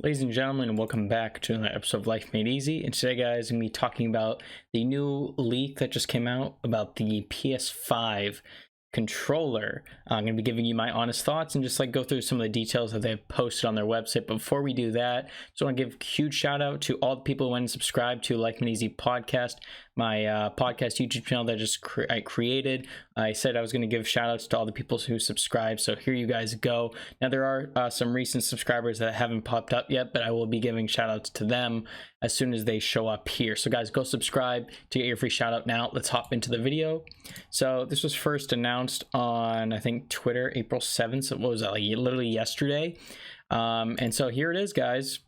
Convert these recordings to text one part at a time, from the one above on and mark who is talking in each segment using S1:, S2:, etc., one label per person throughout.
S1: Ladies and gentlemen, and welcome back to another episode of Life Made Easy. And today, guys, I'm going to be talking about the new leak that just came out about the PS5 controller. I'm going to be giving you my honest thoughts and just go through some of the details that they've posted on their website. But before we do that, just want to give a huge shout out to all the people who went and subscribed to Life Made Easy podcast, my podcast YouTube channel that I created. I said I was going to give shout outs to all the people who subscribed, so here you guys go. Now there are some recent subscribers that haven't popped up yet, but I will be giving shout outs to them as soon as they show up here. So guys, go subscribe to get your free shout out now. Let's hop into the video. So this was first announced on, I think, Twitter, April 7th. So what was that, like literally yesterday? And so here it is, guys.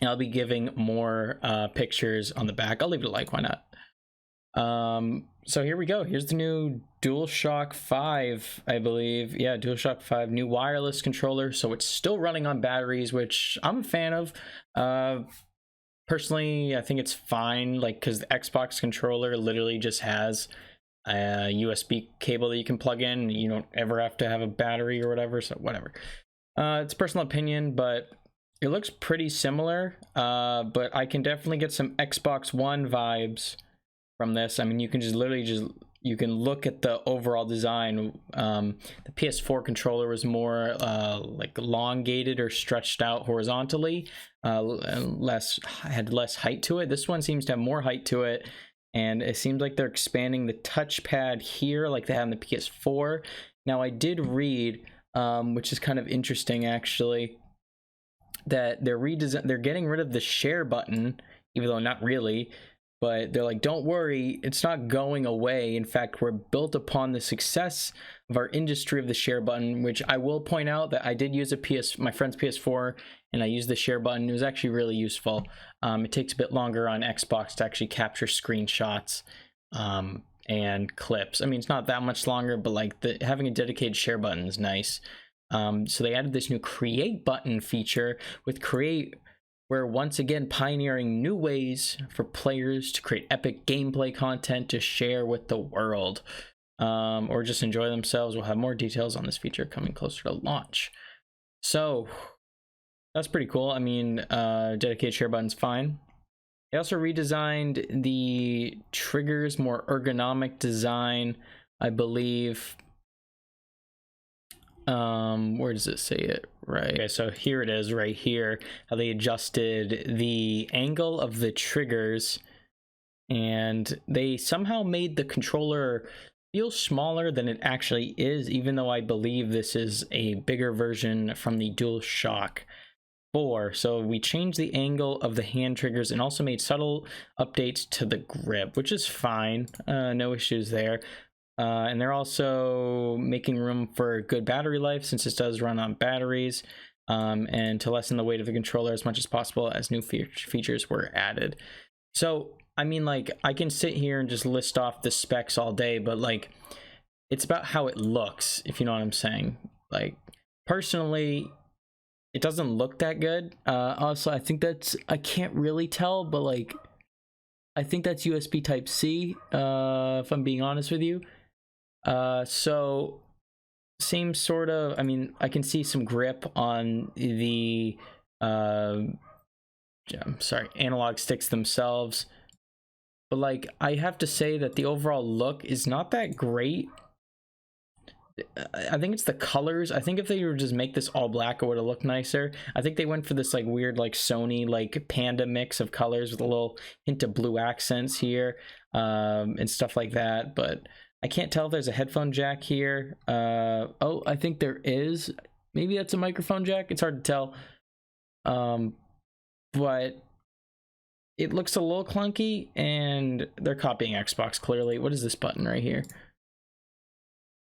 S1: And I'll be giving more pictures on the back. I'll leave it a like, why not? So here we go. Here's the new DualShock 5, I believe. Yeah, DualShock 5 new wireless controller. So it's still running on batteries, which I'm a fan of. Personally, I think it's fine, because the Xbox controller literally just has a USB cable that you can plug in. You don't ever have to have a battery or whatever, so whatever. It's personal opinion, but it looks pretty similar. But I can definitely get some Xbox One vibes from this. I mean, you can you can look at the overall design. The PS4 controller was more elongated or stretched out horizontally, had less height to it. This one seems to have more height to it, and it seems like they're expanding the touchpad here like they have in the PS4. Now I did read, which is kind of interesting actually, that they're getting rid of the share button, even though not really. But they're like, don't worry, it's not going away. In fact, we're built upon the success of our industry of the share button, which I will point out that I did use my friend's PS4, and I used the share button. It was actually really useful. It takes a bit longer on Xbox to actually capture screenshots and clips. I mean, it's not that much longer, but having a dedicated share button is nice. So they added this new create button feature with create. We're once again pioneering new ways for players to create epic gameplay content to share with the world, or just enjoy themselves. We'll have more details on this feature coming closer to launch. So that's pretty cool. I mean, dedicated share button's fine. They also redesigned the triggers, more ergonomic design, I believe. Where does it say it? Right. Okay, so here it is right here, how they adjusted the angle of the triggers, and they somehow made the controller feel smaller than it actually is, even though I believe this is a bigger version from the DualShock 4. So we changed the angle of the hand triggers and also made subtle updates to the grip, which is fine. No issues there. And they're also making room for good battery life, since this does run on batteries, and to lessen the weight of the controller as much as possible, as new features were added. So, I mean, I can sit here and just list off the specs all day, but it's about how it looks, if you know what I'm saying. Personally, it doesn't look that good. Also, I think I can't really tell, but I think that's USB Type-C, if I'm being honest with you. So same sort of, I mean, I can see some grip on the analog sticks themselves, but I have to say that the overall look is not that great. I think it's the colors. I think if they were just make this all black, it would have looked nicer. I think they went for this weird Sony panda mix of colors with a little hint of blue accents here, and stuff like that. But I can't tell if there's a headphone jack here. Oh, I think there is. Maybe that's a microphone jack. It's hard to tell. But it looks a little clunky, and they're copying Xbox clearly. What is this button right here?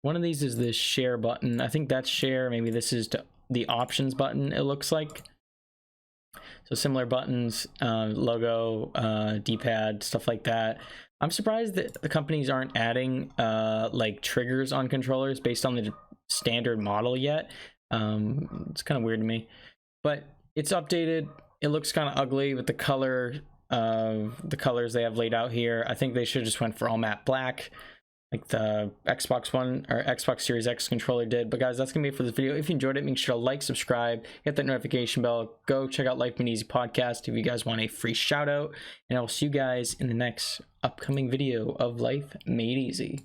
S1: One of these is this share button. I think that's share. Maybe this is the options button, it looks like. So similar buttons, logo, D-pad, stuff like that. I'm surprised that the companies aren't adding triggers on controllers based on the standard model yet. It's kind of weird to me, but it's updated. It looks kind of ugly with the colors they have laid out here. I think they should have just went for all matte black. like the Xbox One or Xbox Series X controller did. But guys, that's gonna be it for this video. If you enjoyed it, make sure to like, subscribe, hit that notification bell, go check out Life Made Easy podcast if you guys want a free shout out, and I'll see you guys in the next upcoming video of Life Made Easy.